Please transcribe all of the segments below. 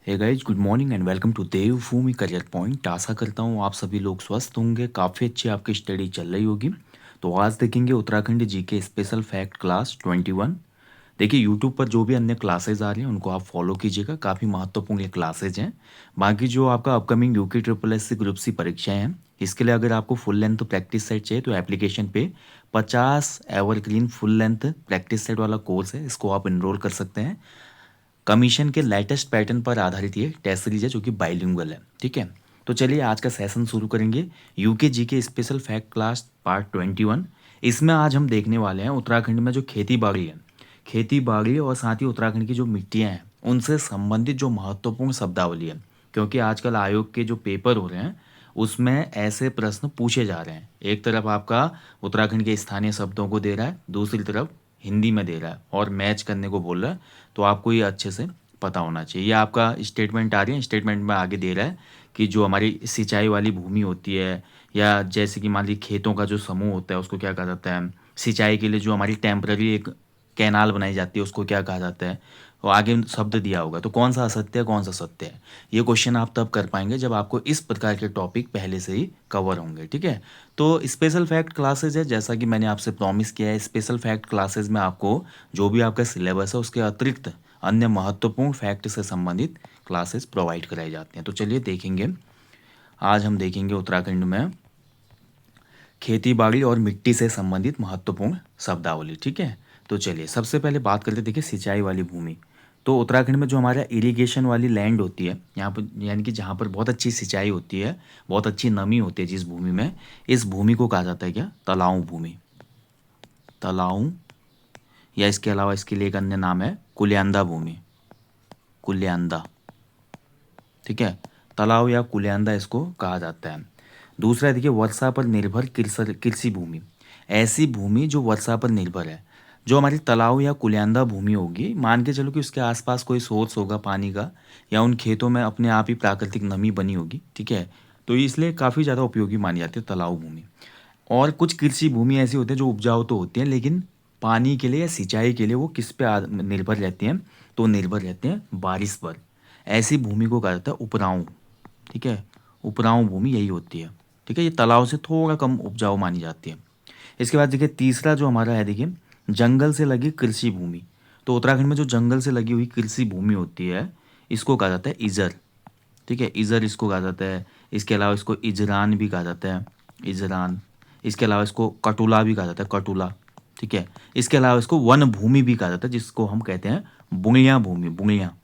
Hey guys, good morning and welcome to Devbhoomi career point. आशा करता हूँ आप सभी लोग स्वस्थ होंगे, काफ़ी अच्छी आपकी स्टडी चल रही होगी। तो आज देखेंगे Uttarakhand GK special fact class 21। देखिए यूट्यूब पर जो भी अन्य क्लासेज आ रही हैं उनको आप फॉलो कीजिएगा, काफ़ी महत्वपूर्ण ये क्लासेज हैं। बाकी जो आपका upcoming UK triple S C group C परीक्षाएं हैं, इसके लिए अगर आपको फुल लेंथ प्रैक्टिस सेट चाहिए तो एप्लीकेशन पे 50 evergreen full length practice set वाला कोर्स है, इसको आप इनरोल कर सकते हैं। कमीशन के लेटेस्ट पैटर्न पर आधारित ये टेस्ट सीरीज है जो कि बाइलिंगुअल है। ठीक है, तो चलिए आज का सेशन शुरू करेंगे। यूके जी के स्पेशल फैक्ट क्लास पार्ट 21। इसमें आज हम देखने वाले हैं उत्तराखंड में जो खेती बाड़ी है, खेती बाड़ी और साथ ही उत्तराखंड की जो मिट्टियाँ हैं उनसे संबंधित जो महत्वपूर्ण शब्दावली है। क्योंकि आजकल आयोग के जो पेपर हो रहे हैं उसमें ऐसे प्रश्न पूछे जा रहे हैं। एक तरफ आपका उत्तराखंड के स्थानीय शब्दों को दे रहा है, दूसरी तरफ हिंदी में दे रहा है और मैच करने को बोल रहा है। तो आपको ये अच्छे से पता होना चाहिए। ये आपका स्टेटमेंट आ रही है, स्टेटमेंट में आगे दे रहा है कि जो हमारी सिंचाई वाली भूमि होती है, या जैसे कि मान लीजिए खेतों का जो समूह होता है उसको क्या कहा जाता है, सिंचाई के लिए जो हमारी टेम्पररी एक कैनाल बनाई जाती है उसको क्या कहा जाता है, वो आगे शब्द दिया होगा। तो कौन सा असत्य है कौन सा सत्य है, ये क्वेश्चन आप तब कर पाएंगे जब आपको इस प्रकार के टॉपिक पहले से ही कवर होंगे। ठीक है, तो स्पेशल फैक्ट क्लासेज है, जैसा कि मैंने आपसे प्रॉमिस किया है, स्पेशल फैक्ट क्लासेज में आपको जो भी आपका सिलेबस है उसके अतिरिक्त अन्य महत्वपूर्ण फैक्ट से संबंधित क्लासेस प्रोवाइड कराई जाती हैं। तो चलिए देखेंगे, आज हम देखेंगे उत्तराखंड में खेती बाड़ी और मिट्टी से संबंधित महत्वपूर्ण शब्दावली। ठीक है, तो चलिए सबसे पहले बात करते हैं। देखिए सिंचाई वाली भूमि, तो उत्तराखंड में जो हमारा इरिगेशन वाली लैंड होती है यहाँ पर, यानी कि जहाँ पर बहुत अच्छी सिंचाई होती है, बहुत अच्छी नमी होती है जिस भूमि में, इस भूमि को कहा जाता है क्या, तलाऊ भूमि। तलाऊ, या इसके अलावा इसके लिए एक अन्य नाम है कुल्यांदा भूमि, कुल्यांदा। ठीक है, तालाब या कुल्यांदा इसको कहा जाता है। दूसरा देखिए वर्षा पर निर्भर कृषि भूमि, ऐसी भूमि जो वर्षा पर निर्भर है। जो हमारी तालाब या कुल्यांदा भूमि होगी, मान के चलो कि उसके आसपास कोई सोर्स होगा पानी का, या उन खेतों में अपने आप ही प्राकृतिक नमी बनी होगी। ठीक है, तो इसलिए काफ़ी ज़्यादा उपयोगी मानी जाती है तालाब भूमि। और कुछ कृषि भूमि ऐसी होती है जो उपजाऊ तो होती हैं लेकिन पानी के लिए या सिंचाई के लिए वो किस पे निर्भर रहती हैं, तो निर्भर रहते हैं बारिश पर। ऐसी भूमि को कहा जाता है उपराऊ। ठीक है, उपराऊ भूमि यही होती है। ठीक है, ये तालाब से थोड़ा कम उपजाऊ मानी जाती है। इसके बाद देखिए तीसरा जो हमारा है, देखिए जंगल से लगी कृषि भूमि। तो उत्तराखंड में जो जंगल से लगी हुई कृषि भूमि होती है इसको कहा जाता है इजर। ठीक है, इजर इसको कहा जाता है। इसके अलावा इसको इजरान भी कहा जाता है, इजरान। इसके अलावा इसको कटुला भी कहा जाता है, कटुला। ठीक है, इसके अलावा इसको वन भूमि भी कहा जाता है जिसको हम कहते हैं बुंगिया भूमि, बुंगिया।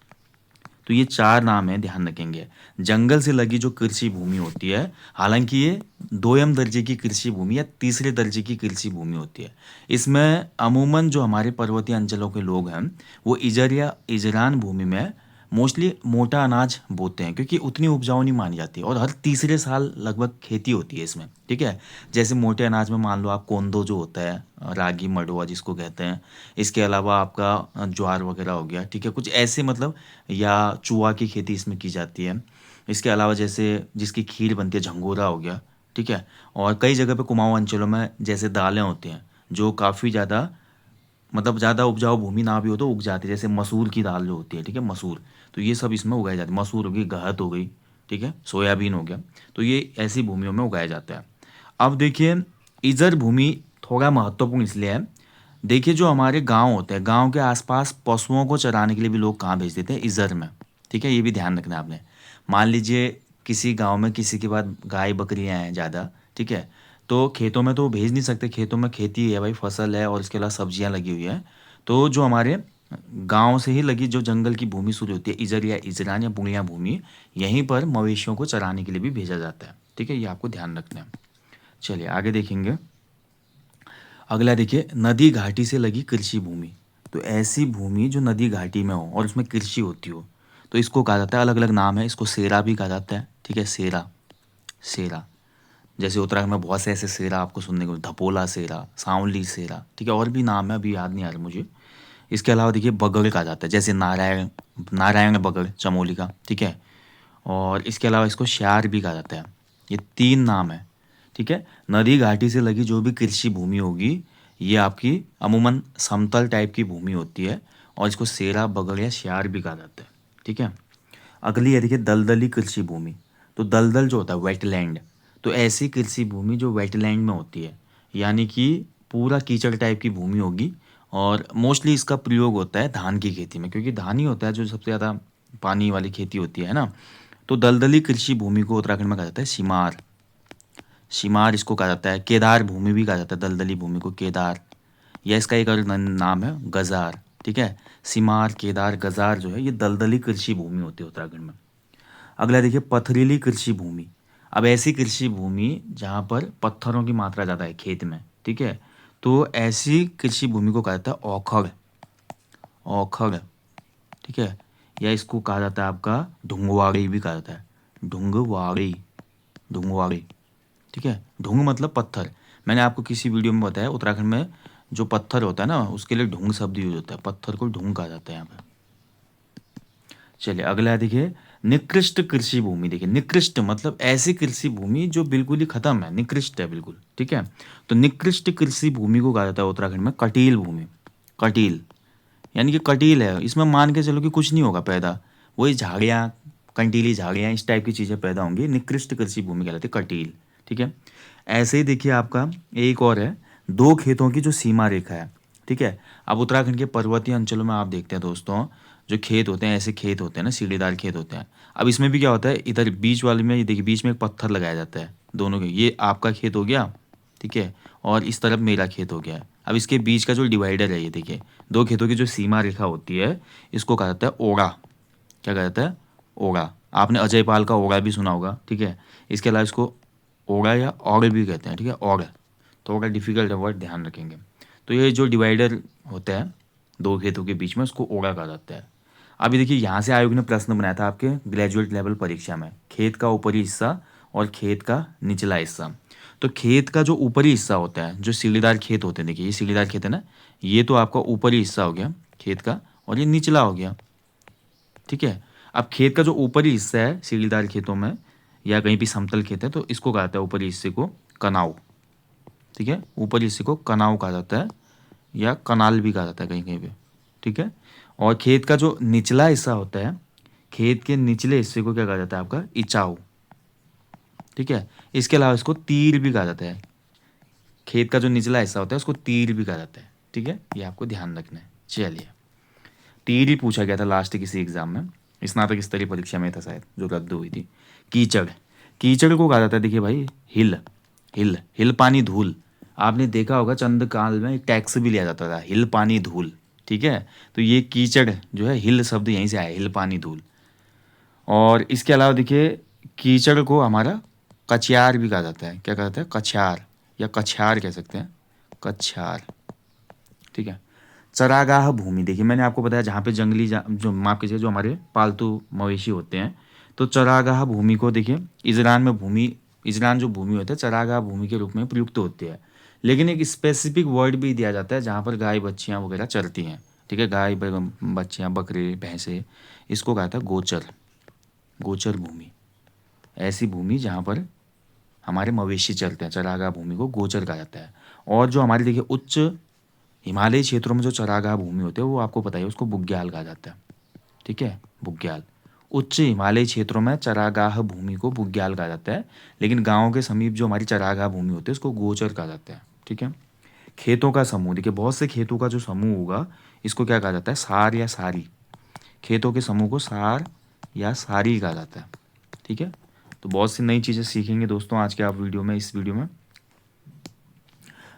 तो ये चार नाम है, ध्यान रखेंगे। जंगल से लगी जो कृषि भूमि होती है, हालांकि ये दोयम दर्जे की कृषि भूमि या तीसरे दर्जे की कृषि भूमि होती है। इसमें अमूमन जो हमारे पर्वतीय अंचलों के लोग हैं वो इजर या इजरान भूमि में मोस्टली मोटा अनाज बोते हैं, क्योंकि उतनी उपजाऊ नहीं मानी जाती और हर तीसरे साल लगभग खेती होती है इसमें। ठीक है, जैसे मोटे अनाज में मान लो आप कोंदो जो होता है, रागी मडुआ जिसको कहते हैं। इसके अलावा आपका ज्वार वगैरह हो गया। ठीक है, कुछ ऐसे मतलब, या चूआ की खेती इसमें की जाती है। इसके अलावा जैसे जिसकी खीर बनती है, झंगोरा हो गया। ठीक है, और कई जगह पे कुमाऊं अंचलों में जैसे दालें होती हैं जो काफ़ी ज़्यादा, मतलब ज़्यादा उपजाऊ भूमि ना भी हो तो उग जाती है, जैसे मसूर की दाल जो होती है। ठीक है, मसूर, तो ये सब इसमें उगाई जाती है। मसूर हो गई, गहत हो गई। ठीक है, सोयाबीन हो गया। तो ये ऐसी भूमियों में उगाया जाता है। अब देखिए इजर भूमि थोड़ा महत्वपूर्ण इसलिए है। देखिए जो हमारे गांव होते हैं, गांव के आसपास पशुओं को चराने के लिए भी लोग कहाँ भेज देते हैं, इजर में। ठीक है, ये भी ध्यान रखना है आपने। मान लीजिए किसी गांव में किसी के पास गाय बकरियां हैं ज़्यादा। ठीक है, तो खेतों में तो वो भेज नहीं सकते, खेतों में खेती है भाई, फसल है और इसके अलावा सब्जियां लगी हुई है। तो जो हमारे गांव से ही लगी जो जंगल की भूमि शुरू होती है, इजर या इजरान या बुनिया भूमि, यहीं पर मवेशियों को चराने के लिए भी भेजा जाता है। ठीक है, ये आपको ध्यान रखना है। चलिए आगे देखेंगे। अगला देखिए नदी घाटी से लगी कृषि भूमि। तो ऐसी भूमि जो नदी घाटी में हो और उसमें कृषि होती हो, तो इसको कहा जाता है, अलग अलग नाम है, इसको सेरा भी कहा जाता है। ठीक है, सेरा, सेरा। जैसे उत्तराखंड में बहुत से ऐसे सेरा आपको सुनने को, धपोला सेरा, सांवली सेरा। ठीक है, और भी नाम है, अभी याद नहीं आ रहा मुझे। इसके अलावा देखिए बगड़ कहा जाता है, जैसे नारायण, नारायण बगड़ चमोली का। ठीक है, और इसके अलावा इसको श्यार भी कहा जाता है। ये तीन नाम है। ठीक है, नदी घाटी से लगी जो भी कृषि भूमि होगी ये आपकी अमूमन समतल टाइप की भूमि होती है और इसको सेरा बगड़ या श्यार भी कहा जाता है। ठीक है, अगली है देखिए दलदली कृषि भूमि। तो दलदल जो होता है वेटलैंड, तो ऐसी कृषि भूमि जो वेटलैंड में होती है, यानी कि पूरा कीचड़ टाइप की भूमि होगी। और मोस्टली इसका प्रयोग होता है धान की खेती में, क्योंकि धान ही होता है जो सबसे ज़्यादा पानी वाली खेती होती है ना। तो दलदली कृषि भूमि को उत्तराखंड में कहा जाता है सीमार। सीमार इसको कहा जाता है। केदार भूमि भी कहा जाता है दलदली भूमि को, केदार। या इसका एक और नाम है गजार। ठीक है, सीमार, केदार, गजार जो है ये दलदली कृषि भूमि होती है उत्तराखंड में। अगला देखिए पथरीली कृषि भूमि। अब ऐसी कृषि भूमि जहाँ पर पत्थरों की मात्रा ज़्यादा है खेत में, ठीक है, तो ऐसी कृषि भूमि को कहा जाता है औखड़। औखड़, ठीक है। या इसको कहा जाता है आपका ढुंगवाड़ी भी कहा जाता है, ढुंगवाड़ी, ढुंगवाड़ी। ठीक है, ढुंग मतलब पत्थर। मैंने आपको किसी वीडियो में बताया उत्तराखंड में जो पत्थर होता है ना उसके लिए ढुंग शब्द यूज होता है, पत्थर को ढुंग कहा जाता है यहाँ पे। चलिए अगला देखिए निकृष्ट कृषि भूमि। देखिए निकृष्ट मतलब ऐसी कृषि भूमि जो बिल्कुल ही खत्म है, निकृष्ट है बिल्कुल। ठीक है, तो निकृष्ट कृषि भूमि को कहा जाता है उत्तराखंड में कटील भूमि। कटील यानी कि कटील है, इसमें मान के चलो कि कुछ नहीं होगा पैदा, वही झाड़ियाँ, कंटीली झाड़ियाँ, इस टाइप की चीज़ें पैदा होंगी। निकृष्ट कृषि भूमि कहलाती है कटील। ठीक है, ऐसे ही देखिए आपका एक और है दो खेतों की जो सीमा रेखा है। ठीक है, अब उत्तराखंड के पर्वतीय अंचलों में आप देखते हैं दोस्तों जो खेत होते हैं, ऐसे खेत होते हैं ना, सीढ़ीदार खेत होते हैं। अब इसमें भी क्या होता है, इधर बीच वाले में ये देखिए बीच में एक पत्थर लगाया जाता है दोनों के, ये आपका खेत हो गया, ठीक है, और इस तरफ मेरा खेत हो गया है। अब इसके बीच का जो डिवाइडर है ये देखिए, दो खेतों की जो सीमा रेखा होती है इसको कहा जाता है ओड़ा। क्या कहा जाता है, ओड़ा। आपने अजय पाल का ओड़ा भी सुना होगा। ठीक है, इसके अलावा इसको ओड़ा या और भी कहते हैं। ठीक है, और थोड़ा डिफिकल्ट है वर्ड, ध्यान रखेंगे। तो ये जो डिवाइडर होता है दो खेतों के बीच में उसको ओड़ा कहा जाता है। अभी देखिए यहाँ से आयोग ने प्रश्न बनाया था आपके ग्रेजुएट लेवल परीक्षा में, खेत का ऊपरी हिस्सा और खेत का निचला हिस्सा। तो खेत का जो ऊपरी हिस्सा होता है, जो सीढ़ीदार खेत होते हैं, देखिए ये सीढ़ीदार खेत है ना, ये तो आपका ऊपरी हिस्सा हो गया खेत का, और ये निचला हो गया। ठीक है, अब खेत का जो ऊपरी हिस्सा है सीढ़ीदार खेतों में या कहीं भी समतल खेत है तो इसको कहा जाता है ऊपरी हिस्से को कनाव। ठीक है, ऊपरी हिस्से को कनाव कहा जाता है या कनाल भी कहा जाता है कहीं कहीं पे। ठीक है, और खेत का जो निचला हिस्सा होता है, खेत के निचले हिस्से को क्या कहा जाता है आपका इचाऊ। ठीक है, इसके अलावा इसको तीर भी कहा जाता है। खेत का जो निचला हिस्सा होता है उसको तीर भी कहा जाता है। ठीक है, ये आपको ध्यान रखना है। चलिए, तीर ही पूछा गया था लास्ट किसी एग्जाम में, स्नातक स्तरीय परीक्षा में था शायद जो रद्द हुई थी। कीचड़, कीचड़ को कहा जाता है देखिए भाई हिल। हिल, हिल पानी धूल। आपने देखा होगा चंद काल में एक टैक्स भी लिया जाता था, हिल पानी धूल। ठीक है, तो ये कीचड़ जो है हिल शब्द यहीं से आया, हिल पानी धूल। और इसके अलावा देखिए कीचड़ को हमारा कछयार भी कहा जाता है। क्या कहा जाता है, कछयार या कछार कह सकते हैं, कछार। ठीक है, चरागाह भूमि। देखिए मैंने आपको बताया जहाँ पे जंगली जो माफ कीजिए जो हमारे पालतू मवेशी होते हैं, तो चरागाह भूमि को देखिए इजरान में भूमि, इजरान जो भूमि होती है चरागाह भूमि के रूप में प्रयुक्त होती है। लेकिन एक स्पेसिफिक वर्ड भी दिया जाता है जहाँ पर गाय बच्चियाँ वगैरह चरती हैं। ठीक है, गाय बच्चियाँ, बकरे, भैंसे, इसको कहा था गोचर। गोचर भूमि, ऐसी भूमि जहाँ पर हमारे मवेशी चरते हैं, चरागाह भूमि को गोचर कहा जाता है। और जो हमारी देखिए उच्च हिमालयी क्षेत्रों में जो चरागाह भूमि होते हैं वो आपको पता है उसको बुग्याल कहा जाता है। ठीक है, बुग्याल। उच्च हिमालयी क्षेत्रों में चरागाह भूमि को बुग्याल कहा जाता है, लेकिन गाँव के समीप जो हमारी चरागाह भूमि होती है उसको गोचर कहा जाता है। ठीक है, खेतों का समूह। देखिए बहुत से खेतों का जो समूह होगा इसको क्या कहा जाता है, सार या सारी। खेतों के समूह को सार या सारी कहा जाता है। ठीक है, तो बहुत सी नई चीज़ें सीखेंगे दोस्तों आज के आप वीडियो में, इस वीडियो में।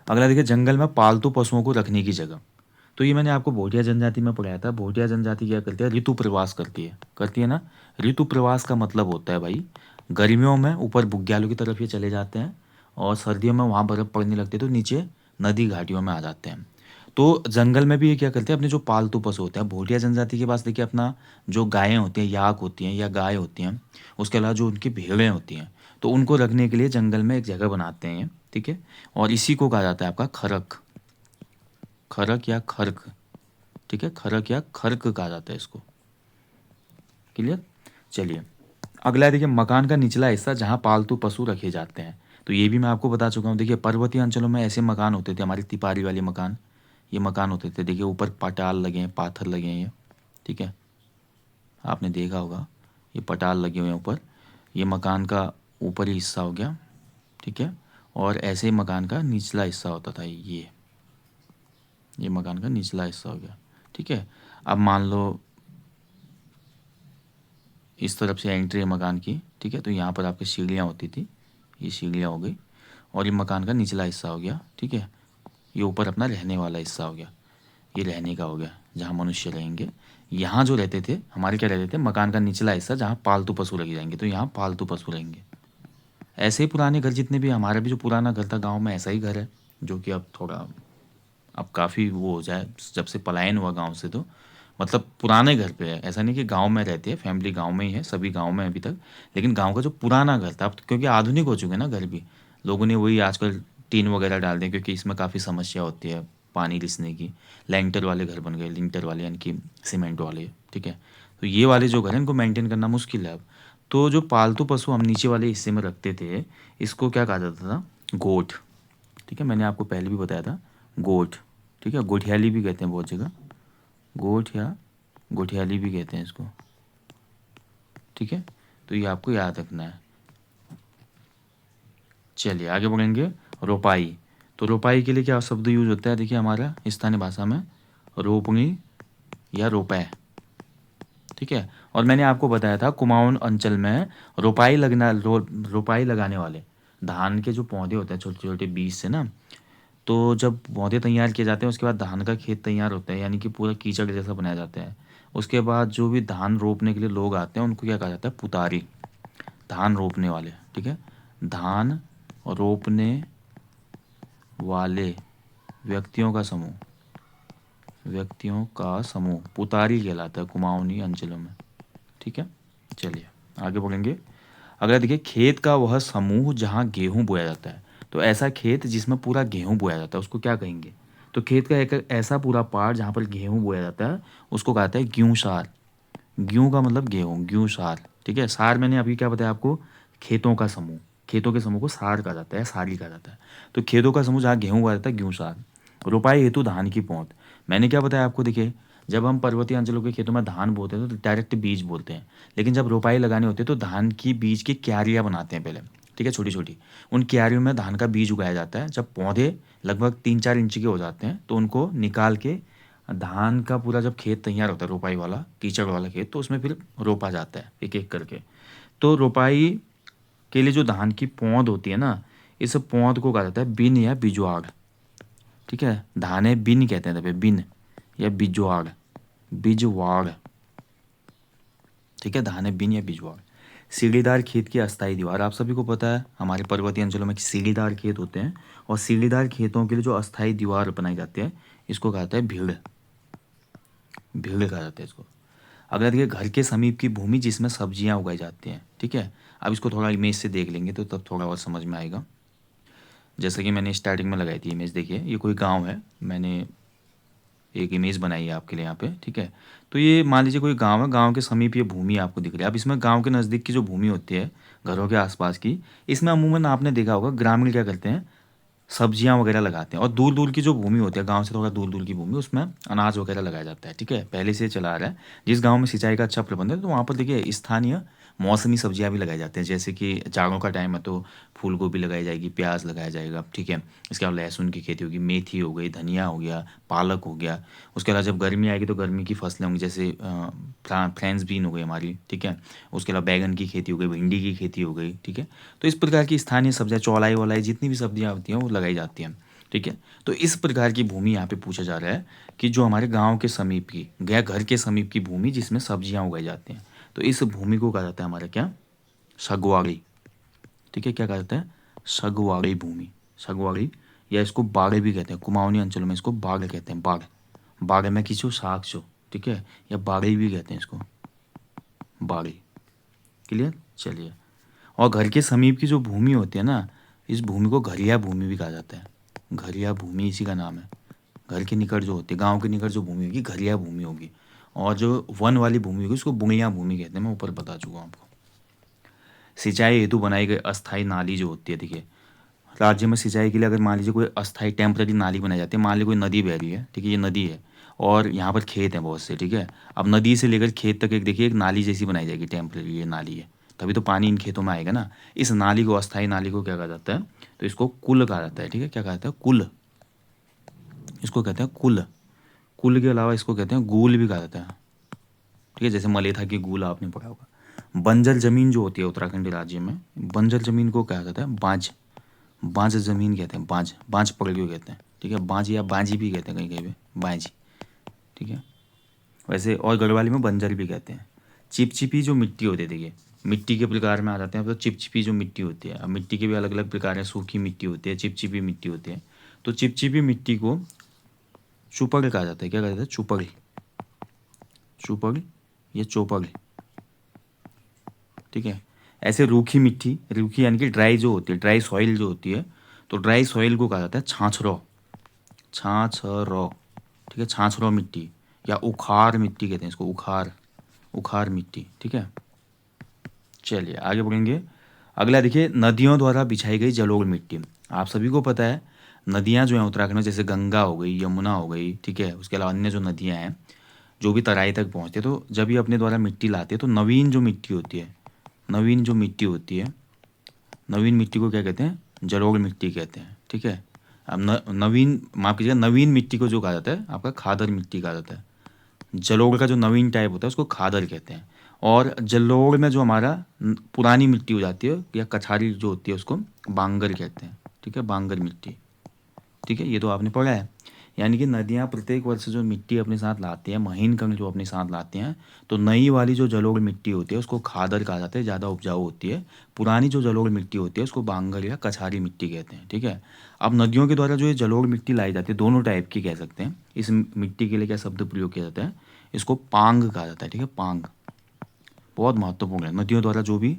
अगला देखिए जंगल में पालतू पशुओं को रखने की जगह। तो ये मैंने आपको भोटिया जनजाति में पढ़ाया था। भोटिया जनजाति क्या करती है, ऋतु प्रवास करती है ना। ऋतु प्रवास का मतलब होता है भाई गर्मियों में ऊपर बुग्यालों की तरफ ये चले जाते हैं और सर्दियों में वहाँ बर्फ़ पड़ने लगती है तो नीचे नदी घाटियों में आ जाते हैं। तो जंगल में भी ये क्या करते हैं, अपने जो पालतू पशु होते हैं, भोटिया जनजाति के पास देखिए अपना जो गायें होती हैं, याक होती हैं या गाय होती हैं, उसके अलावा जो उनकी भेड़ें होती हैं, तो उनको रखने के लिए जंगल में एक जगह बनाते हैं। ठीक है, और इसी को कहा जाता है आपका खरक। खरक या खर्क। ठीक है, खरक या खर्क कहा जाता है इसको। क्लियर। चलिए अगला है देखिए मकान का निचला हिस्सा जहाँ पालतू पशु रखे जाते हैं। तो ये भी मैं आपको बता चुका हूँ। देखिए पर्वतीय अंचलों में ऐसे मकान होते थे, हमारी तिपारी वाले मकान, ये मकान होते थे। देखिए ऊपर पटाल लगे हैं, पाथर लगे हैं ये। ठीक है, आपने देखा होगा ये पटाल लगे हुए हैं ऊपर, ये मकान का ऊपरी हिस्सा हो गया, ठीक है। और ऐसे ही मकान का निचला हिस्सा होता था, ये मकान का निचला हिस्सा हो गया, ठीक है। अब मान लो इस तरफ से एंट्री है मकान की, ठीक है, तो यहाँ पर आपकी सीढ़ियाँ होती थी, ये सीढ़ियाँ हो गई, और ये मकान का निचला हिस्सा हो गया, ठीक है। ये ऊपर अपना रहने वाला हिस्सा हो गया, ये रहने का हो गया जहाँ मनुष्य रहेंगे। यहाँ जो रहते थे हमारे क्या रहते थे, मकान का निचला हिस्सा जहाँ पालतू पशु रखे जाएंगे, तो यहाँ पालतू पशु रहेंगे। ऐसे ही पुराने घर जितने भी, हमारा भी जो पुराना घर था गाँव में, ऐसा ही घर है, जो कि अब थोड़ा, अब काफ़ी वो हो जाए, जब से पलायन हुआ गांव से, तो मतलब पुराने घर पे है। ऐसा नहीं कि गांव में रहती है, फैमिली गांव में ही है, सभी गांव में अभी तक, लेकिन गांव का जो पुराना घर था, अब तो क्योंकि आधुनिक हो चुके हैं ना घर भी, लोगों ने वही आजकल टीन वगैरह डाल दिए, क्योंकि इसमें काफ़ी समस्या होती है पानी रिसने की। लेंटर वाले घर बन गए, लिंटर वाले यानी कि सीमेंट वाले, ठीक है। तो ये वाले जो घर हैं इनको मेंटेन करना मुश्किल है अब। तो जो पालतू पशु हम नीचे वाले हिस्से में रखते थे, इसको क्या कहा जाता था, गोठ, ठीक है। मैंने आपको पहले भी बताया था, गोठ, ठीक है। गोठियाली भी कहते हैं बहुत जगह, गोठ या गोठियाली भी कहते हैं इसको, ठीक है। तो ये आपको याद रखना है। चलिए आगे बढ़ेंगे। रोपाई, तो रोपाई के लिए क्या शब्द यूज होता है, देखिए हमारा स्थानीय भाषा में रोपणी या रोपै, ठीक है। और मैंने आपको बताया था कुमाऊन अंचल में रोपाई लगाने वाले धान के जो पौधे होते हैं छोटे छोटे बीज से ना, तो जब पौधे तैयार किए जाते हैं उसके बाद धान का खेत तैयार होता है, यानी कि पूरा कीचड़ जैसा बनाया जाता है। उसके बाद जो भी धान रोपने के लिए लोग आते हैं उनको क्या कहा जाता है, पुतारी, धान रोपने वाले, ठीक है। धान रोपने वाले व्यक्तियों का समूह पुतारी कहलाता है कुमाऊनी अंचलों में, ठीक है। चलिए आगे बढ़ेंगे। अगर देखिए खेत का वह समूह जहाँ गेहूँ बोया जाता है, तो ऐसा खेत जिसमें पूरा गेहूँ बोया जाता है उसको क्या कहेंगे, तो खेत का एक ऐसा पूरा पार्ट जहाँ पर गेहूँ बोया जाता है उसको कहते हैं ग्यूंसार। ग्यूं का मतलब गेहूँ, ग्यूंसार, ठीक है। सार मैंने अभी क्या बताया आपको, खेतों का समूह, खेतों के समूह को सार कहा जाता है, सारी कहा जाता है। तो खेतों का समूह जहाँ गेहूँ बोया जाता है, ग्यूंसार। रोपाई हेतु धान की पौध, मैंने क्या बताया आपको, देखिए जब हम पर्वतीय अंचलों के खेतों में धान बोते हैं तो डायरेक्ट बीज बोलते हैं, लेकिन जब रोपाई लगानी होती है तो धान की बीज की क्यारियाँ बनाते हैं पहले, ठीक है, छोटी छोटी। उन क्यारियों में धान का बीज उगाया जाता है। जब पौधे लगभग 3-4 इंच के हो जाते हैं तो उनको निकाल के धान का पूरा जब खेत तैयार होता है, रोपाई वाला कीचड़ वाला खेत, तो उसमें फिर रोपा जाता है एक एक करके। तो रोपाई के लिए जो धान की पौध होती है ना, इस पौध को कहा जाता है बिन या बिजवाड़, ठीक है। धाने बिन कहते हैं तभी, बिन या बिजवाड़, बिजवाड़, ठीक है। धाने बिन या बिजवाड़। सीढ़ीदार खेत की अस्थायी दीवार, आप सभी को पता है हमारे पर्वतीय अंचलों में सीढ़ीदार खेत होते हैं, और सीढ़ीदार खेतों के लिए जो अस्थायी दीवार बनाई जाती है इसको कहता है भीड़, भीड़ कहा जाता है इसको। अगर देखिए घर के समीप की भूमि जिसमें सब्जियां उगाई जाती हैं, ठीक है। अब इसको थोड़ा इमेज से देख लेंगे तो तब थोड़ा और समझ में आएगा। जैसे कि मैंने स्टार्टिंग में लगाई थी इमेज, देखिए ये कोई गांव है, मैंने एक इमेज बनाई है आपके लिए यहाँ पे, ठीक है। तो ये मान लीजिए कोई गांव है, गांव के समीप ये भूमि आपको दिख रही है। अब इसमें गांव के नज़दीक की जो भूमि होती है घरों के आसपास की, इसमें अमूमन आपने देखा होगा ग्रामीण क्या करते हैं, सब्जियां वगैरह लगाते हैं। और दूर दूर की जो भूमि होती है, गांव से थोड़ा दूर दूर की भूमि, उसमें अनाज वगैरह लगाया जाता है, ठीक है। पहले से चला आ रहा है। जिस गांव में सिंचाई का अच्छा प्रबंध है तो वहाँ पर देखिए स्थानीय मौसमी सब्जियां भी लगाई जाती हैं, जैसे कि जाड़ों का टाइम है तो फूल गोभी लगाई जाएगी, प्याज लगाया जाएगा, ठीक है। इसके अलावा लहसुन की खेती होगी, मेथी हो गई, धनिया हो गया, पालक हो गया। उसके अलावा जब गर्मी आएगी तो गर्मी की फसलें होंगी, जैसे फ्रेंच बीन हो गई हमारी, ठीक है। उसके अलावा बैगन की खेती हो गई, भिंडी की खेती हो गई, ठीक है। तो इस प्रकार की स्थानीय सब्जियां, चौलाई वलाई जितनी भी सब्जियां होती हैं वो लगाई जाती हैं, ठीक है। तो इस प्रकार की भूमि यहाँ पे पूछा जा रहा है कि जो हमारे गांव के समीप की, गया घर के समीप की भूमि जिसमें सब्जियां उगाई जाती हैं, तो इस भूमि को कहा जाता है हमारा क्या, सगवाड़ी, ठीक है। क्या कहा जाता है, सगवाड़ी भूमि, सगवाड़ी, या इसको बाड़े भी कहते हैं, कुमाऊनी अंचलों में इसको बाड़ कहते हैं, बाड़, बाड़े में किसी साग छो, ठीक है, या बाड़ी भी कहते हैं इसको, बाड़ी, क्लियर। चलिए, और घर के समीप की जो भूमि होती है ना, इस भूमि को घरिया भूमि भी कहा जाता है, घरिया भूमि इसी का नाम है। घर के निकट जो होती है, गांव के निकट जो भूमि होगी घरिया भूमि होगी, और जो वन वाली भूमि होगी उसको बुंगिया भूमि कहते हैं, मैं ऊपर बता चुका हूँ आपको। सिंचाई हेतु बनाई गई अस्थायी नाली जो होती है, देखिए राज्य में सिंचाई के लिए अगर मान लीजिए कोई अस्थायी टेम्पररी नाली बनाई जाती है, मान लीजिए कोई नदी बह रही है, ठीक है, ये नदी है, और यहाँ पर खेत हैं बहुत से, ठीक है। अब नदी से लेकर खेत तक एक देखिए एक नाली जैसी बनाई जाएगी, टेम्परेरी ये नाली है, तभी तो पानी इन खेतों में आएगा ना। इस नाली को, अस्थायी नाली को क्या कहा जाता है, तो इसको कुल कहा जाता है, ठीक है। क्या कहा जाता है, कुल, इसको कहते हैं कुल। कुल के अलावा इसको कहते हैं गूल भी कहा जाता है, ठीक है। जैसे मलेथा की गूल आपने पढ़ा होगा। बंजर जमीन जो होती है उत्तराखंड राज्य में, बंजर जमीन को कहा जाता है बांझ। बांझ जमीन कहते हैं, बांझ, बांझ पकड़ के कहते हैं, ठीक है। बांझ या बांझी भी कहते हैं कहीं कहीं पे, बांझी, ठीक है। वैसे और गढ़वाली में बंजर भी कहते हैं। चिपचिपी जो मिट्टी होती है, देखिए मिट्टी के प्रकार में आ जाते हैं, तो चिपचिपी जो मिट्टी होती है, अब मिट्टी के भी अलग अलग प्रकार हैं, सूखी मिट्टी होती है, चिपचिपी मिट्टी होती है। तो चिपचिपी मिट्टी को चुपड़ कहा जाता है। क्या कहा जाता है, चुपड़, चुपड़ या चौपड़, ठीक है। ऐसे रूखी मिट्टी, रूखी यानी कि ड्राई जो होती है, ड्राई सॉइल जो होती है, तो ड्राई सॉइल को कहा जाता है छाछरो, छाछरो, ठीक है। छाछरो मिट्टी या उखाड़ मिट्टी कहते हैं इसको, उखाड़, उखाड़ मिट्टी, ठीक है। चलिए आगे बढ़ेंगे। अगला देखिए, नदियों द्वारा बिछाई गई जलोढ़ मिट्टी। आप सभी को पता है नदियाँ जो हैं उत्तराखंड में, जैसे गंगा हो गई, यमुना हो गई, ठीक है, उसके अलावा अन्य जो नदियाँ हैं जो भी तराई तक पहुँचते, तो जब ये अपने द्वारा मिट्टी लाते हैं तो नवीन जो मिट्टी होती है, नवीन जो मिट्टी होती है, नवीन मिट्टी को क्या कहते हैं, जलोढ़ मिट्टी कहते हैं, ठीक है। अब नवीन, माफ़ कीजिएगा, नवीन मिट्टी को जो कहा जाता है आपका खादर मिट्टी कहा जाता है। जलोढ़ का जो नवीन टाइप होता है उसको खादर कहते हैं। और जलोढ़ में जो हमारा पुरानी मिट्टी हो जाती है या कछारी जो होती है उसको बांगर कहते हैं, ठीक है, बांगर मिट्टी, ठीक है। ये तो आपने पढ़ा है। यानी कि नदियाँ प्रत्येक वर्ष जो मिट्टी अपने साथ लाती हैं, महीन कण जो अपने साथ लाते हैं, तो नई वाली जो जलोढ़ मिट्टी होती है उसको खादर कहा जाता है, ज़्यादा उपजाऊ होती है। पुरानी जो जलोढ़ मिट्टी होती है उसको बांगर या कछारी मिट्टी कहते हैं, ठीक है। अब नदियों के द्वारा जो ये जलोढ़ मिट्टी लाई जाती है, दोनों टाइप की कह सकते हैं। इस मिट्टी के लिए क्या शब्द प्रयोग किया जाता है, इसको पांग कहा जाता है, ठीक है, पांग। बहुत महत्वपूर्ण है, नदियों द्वारा जो भी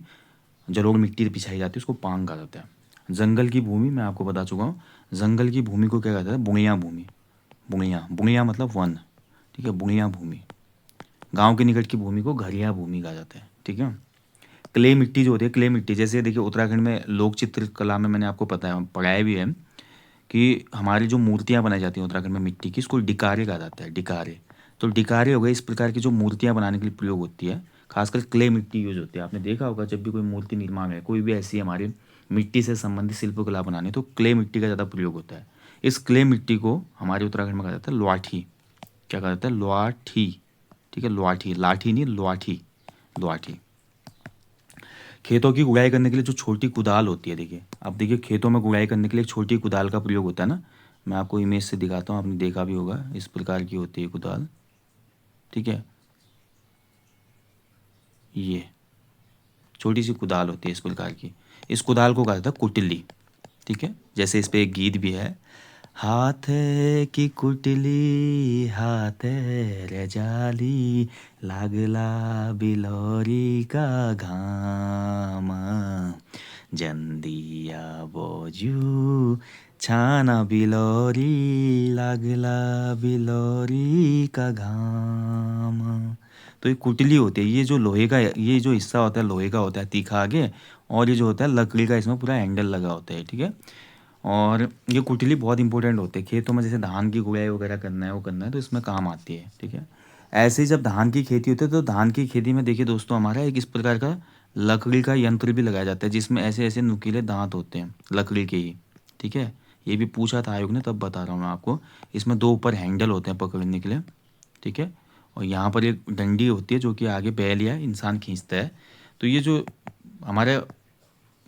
जलोढ़ मिट्टी बिछाई जाती है उसको पांग कहा जाता है। जंगल की भूमि मैं आपको बता चुका हूँ, जंगल की भूमि को क्या कहता है, बुंगिया भूमि, बुंगिया, बुंगिया मतलब वन, ठीक है, बुंगिया भूमि। गांव के निकट की भूमि को घरिया भूमि कहा जाता है, ठीक है। क्ले मिट्टी जो होती है, क्ले मिट्टी, जैसे देखिए उत्तराखंड में लोक चित्र कला में मैंने आपको पढ़ाया भी है कि हमारी जो मूर्तियाँ बनाई जाती हैं उत्तराखंड में मिट्टी की, इसको डिकारे कहा जाता है, डिकारे। तो डिकारे हो गए, इस प्रकार की जो मूर्तियाँ बनाने के लिए प्रयोग होती है, खासकर क्ले मिट्टी यूज होती है। आपने देखा होगा जब भी कोई मूर्ति निर्माण है, कोई भी ऐसी हमारी मिट्टी से संबंधित शिल्पकला बनाने, तो क्ले मिट्टी का ज़्यादा प्रयोग होता है। इस क्ले मिट्टी को हमारे उत्तराखंड में कहा जाता है लुआठी। क्या कहा जाता है, लुआठी, ठीक है, लुआठी, लाठी नहीं, लुआठी, लुआठी। खेतों की गुड़ाई करने के लिए जो छोटी कुदाल होती है, देखिए अब देखिए खेतों में गुड़ाई करने के लिए एक छोटी कुदाल का प्रयोग होता है ना। मैं आपको इमेज से दिखाता हूँ, आपने देखा भी होगा, इस प्रकार की होती है कुदाल, ठीक है। ये छोटी सी कुदाल होती है इस प्रकार की, इस कुदाल को कहा जाता है कुटिली, ठीक है। जैसे इस पे एक गीत भी है, हाथ की कुटली हाथ रे जाली, लागला बिलोरी का घाम, जंदिया बोजू छाना बिलोरी, लागला बिलोरी का घाम। तो ये कुटली होती है, ये जो लोहे का, ये जो हिस्सा होता है लोहे का होता है तीखा आगे, और ये जो होता है लकड़ी का, इसमें पूरा हैंडल लगा होता है, ठीक है। और ये कुटली बहुत इंपॉर्टेंट होती है खेतों में, जैसे धान की गुड़ाई वगैरह करना है, वो करना है तो इसमें काम आती है, ठीक है। ऐसे ही जब धान की खेती होती है तो धान की खेती में देखिए दोस्तों, हमारा एक इस प्रकार का लकड़ी का यंत्र भी लगाया जाता है, जिसमें ऐसे ऐसे नुकीले दांत होते हैं लकड़ी के ही, ठीक है। ये भी पूछा था आयोग ने, तब बता रहा हूँ मैं आपको। इसमें दो ऊपर हैंडल होते हैं पकड़ने के लिए, ठीक है। और यहाँ पर एक डंडी होती है जो कि आगे बैल या इंसान खींचता है। तो ये जो हमारे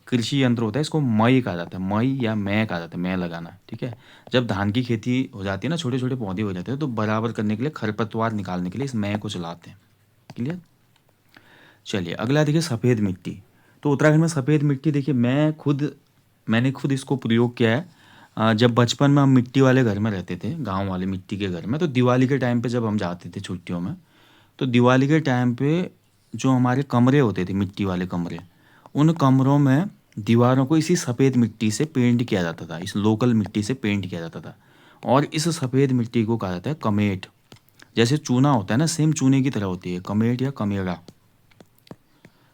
कृषि यंत्र होता है इसको मई कहा जाता है, मई या मैं कहा जाता है, मैं लगाना, ठीक है। जब धान की खेती हो जाती है ना, छोटे छोटे पौधे हो जाते हैं, तो बराबर करने के लिए, खरपतवार निकालने के लिए इस मैं को चलाते हैं, क्लियर। चलिए अगला देखिए, सफ़ेद मिट्टी। तो उत्तराखंड में सफ़ेद मिट्टी देखिए, मैंने खुद इसको प्रयोग किया है। जब बचपन में हम मिट्टी वाले घर में रहते थे, गांव वाले मिट्टी के घर में, तो दिवाली के टाइम पे जब हम जाते थे छुट्टियों में, तो दिवाली के टाइम पे जो हमारे कमरे होते थे, मिट्टी वाले कमरे, उन कमरों में दीवारों को इसी सफ़ेद मिट्टी से पेंट किया जाता था, इस लोकल मिट्टी से पेंट किया जाता था। और इस सफ़ेद मिट्टी को कहा जाता है कमेट। जैसे चूना होता है ना, सेम चूने की तरह होती है कमेट या कमेड़ा।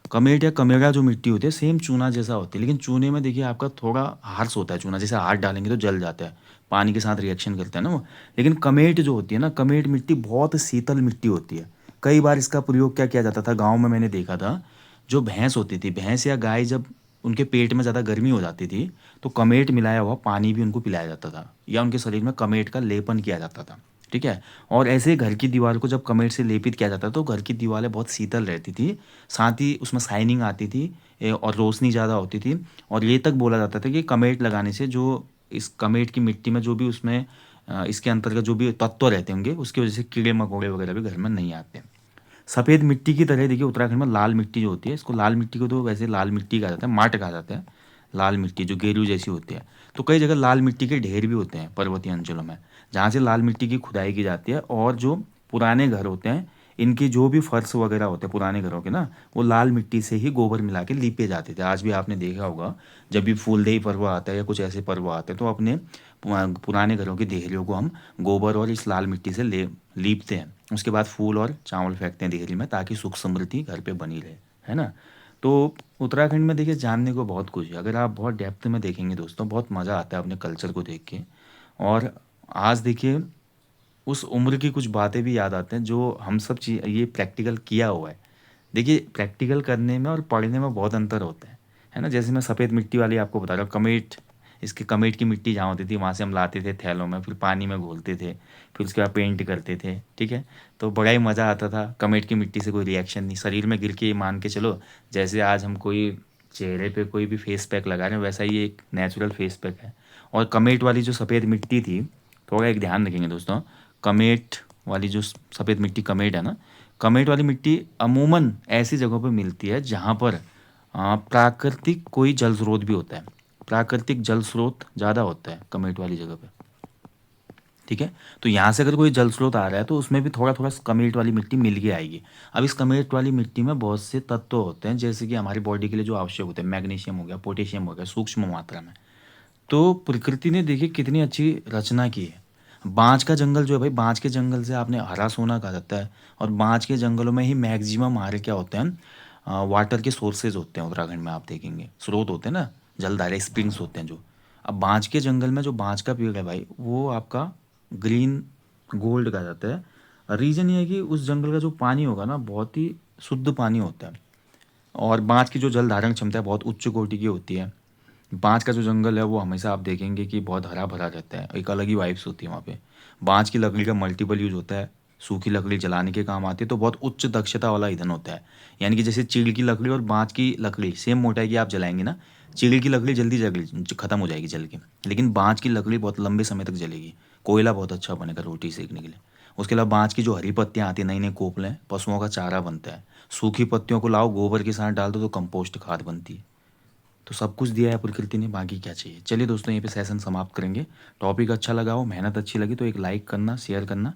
कमेट या कमेरा जो मिट्टी होती है सेम चूना जैसा होती है, लेकिन चूने में देखिए आपका थोड़ा हार्श होता है चूना, जैसे हाथ डालेंगे तो जल जाता है, पानी के साथ रिएक्शन करता है ना वो। लेकिन कमेट जो होती है ना, कमेट मिट्टी बहुत शीतल मिट्टी होती है। कई बार इसका प्रयोग क्या किया जाता था गाँव में, मैंने देखा था, जो भैंस होती थी, भैंस या गाय, जब उनके पेट में ज़्यादा गर्मी हो जाती थी तो कमेट मिलाया हुआ पानी भी उनको पिलाया जाता था, या उनके शरीर में कमेट का लेपन किया जाता था। ठीक है। और ऐसे ही घर की दीवार को जब कमेट से लेपित किया जाता तो घर की दीवारें बहुत शीतल रहती थी, साथ ही उसमें शाइनिंग आती थी, और रोशनी ज़्यादा होती थी। और ये तक बोला जाता था कि कमेट लगाने से जो इस कमेट की मिट्टी में जो भी उसमें इसके अंतर्गत जो भी तत्व रहते होंगे उसकी वजह से कीड़े मकोड़े वगैरह भी घर में नहीं आते। सफ़ेद मिट्टी की तरह देखिए उत्तराखंड में लाल मिट्टी जो होती है, इसको लाल मिट्टी को तो वैसे लाल मिट्टी कहा जाता है, माट कहा जाता है, लाल मिट्टी जो गेरू जैसी होती है। तो कई जगह लाल मिट्टी के ढेर भी होते हैं पर्वतीय अंचलों में, जहाँ से लाल मिट्टी की खुदाई की जाती है। और जो पुराने घर होते हैं, इनकी जो भी फर्श वगैरह होते हैं पुराने घरों के ना, वो लाल मिट्टी से ही गोबर मिला के लीपे जाते थे। आज भी आपने देखा होगा, जब भी फूलदेई पर्व आता है या कुछ ऐसे पर्व आते हैं तो अपने पुराने घरों की देहरियों को हम गोबर और इस लाल मिट्टी से लीपते हैं। उसके बाद फूल और चावल फेंकते हैं देहरी में, ताकि सुख समृद्धि घर पे बनी रहे, है ना। तो उत्तराखंड में देखिए जानने को बहुत कुछ है, अगर आप बहुत डेप्थ में देखेंगे दोस्तों, बहुत मज़ा आता है अपने कल्चर को देख के। और आज देखिए उस उम्र की कुछ बातें भी याद आते हैं जो हम सब चीज ये प्रैक्टिकल किया हुआ है। देखिए प्रैक्टिकल करने में और पढ़ने में बहुत अंतर होता है ना। जैसे मैं सफ़ेद मिट्टी वाली आपको बता रहा हूँ, कमेट, इसके कमेट की मिट्टी जहाँ होती थी वहाँ से हम लाते थे थैलों में, फिर पानी में घोलते थे, फिर उसके बाद पेंट करते थे। ठीक है। तो बड़ा ही मज़ा आता था। कमेट की मिट्टी से कोई रिएक्शन नहीं, शरीर में गिर के मान के चलो, जैसे आज हम कोई चेहरे पे कोई भी फेस पैक लगा रहे हैं, वैसा ही एक नेचुरल फेस पैक है। और कमेट वाली जो सफ़ेद मिट्टी थी, थोड़ा एक ध्यान रखेंगे दोस्तों, कमेट वाली जो सफ़ेद मिट्टी कमेट है ना, कमेट वाली मिट्टी अमूमन ऐसी जगहों पर मिलती है जहाँ पर प्राकृतिक कोई जल स्रोत भी होता है। प्राकृतिक जल स्रोत ज़्यादा होता है कमेट वाली जगह पे। ठीक है। तो यहाँ से अगर कोई जल स्रोत आ रहा है तो उसमें भी थोड़ा थोड़ा कमेट वाली मिट्टी मिल के आएगी। अब इस कमेट वाली मिट्टी में बहुत से तत्व होते हैं, जैसे कि हमारी बॉडी के लिए जो आवश्यक होते हैं, मैग्नीशियम हो गया, पोटेशियम हो गया, सूक्ष्म मात्रा में। तो प्रकृति ने देखिए कितनी अच्छी रचना की है। बांज का जंगल जो है भाई, बांज के जंगल से आपने हरा सोना कहा जाता है। और बांज के जंगलों में ही मैक्सिमम हमारे क्या होते हैं, वाटर के सोर्सेज होते हैं। उत्तराखंड में आप देखेंगे स्रोत होते हैं ना, जलधारे स्प्रिंग्स होते हैं जो। अब बांज के जंगल में जो बांज का पेड़ है भाई, वो आपका ग्रीन गोल्ड कहा जाता है। रीज़न ये है कि उस जंगल का जो पानी होगा ना, बहुत ही शुद्ध पानी होता है। और बांज की जो जल धारण क्षमता है बहुत उच्च कोटि की होती है। बांज का जो जंगल है वो हमेशा आप देखेंगे कि बहुत हरा भरा रहता है, एक अलग ही वाइब्स होती है वहाँ पे। बांज की लकड़ी का मल्टीपल यूज होता है, सूखी लकड़ी जलाने के काम आती है, तो बहुत उच्च दक्षता वाला ईंधन होता है। यानी कि जैसे चीड़ की लकड़ी और बांज की लकड़ी सेम मोटाई की आप जलाएंगे ना, चीड़ की लकड़ी जल्दी जल खत्म हो जाएगी जल के, लेकिन बांज की लकड़ी बहुत लंबे समय तक जलेगी। कोयला बहुत अच्छा बनेगा रोटी सेकने के लिए। उसके अलावा बांज की जो हरी पत्तियाँ आती हैं, नई नई कोपलें, पशुओं का चारा बनता है। सूखी पत्तियों को लाओ गोबर के साथ डाल दो तो कंपोस्ट खाद बनती है। तो सब कुछ दिया है प्रकृति ने, बाकी क्या चाहिए। चलिए दोस्तों यहीं पे सेशन समाप्त करेंगे। टॉपिक अच्छा लगा हो, मेहनत अच्छी लगी तो एक लाइक करना, शेयर करना,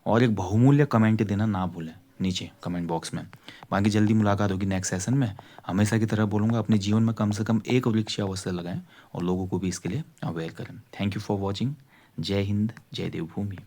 और एक बहुमूल्य कमेंट देना ना भूलें नीचे कमेंट बॉक्स में। बाकी जल्दी मुलाकात होगी नेक्स्ट सेशन में। हमेशा की तरह बोलूँगा, अपने जीवन में कम से कम एक वृक्ष अवश्य लगाएं और लोगों को भी इसके लिए अवेयर करें। Thank you for watching. जय हिंद, जय देवभूमि।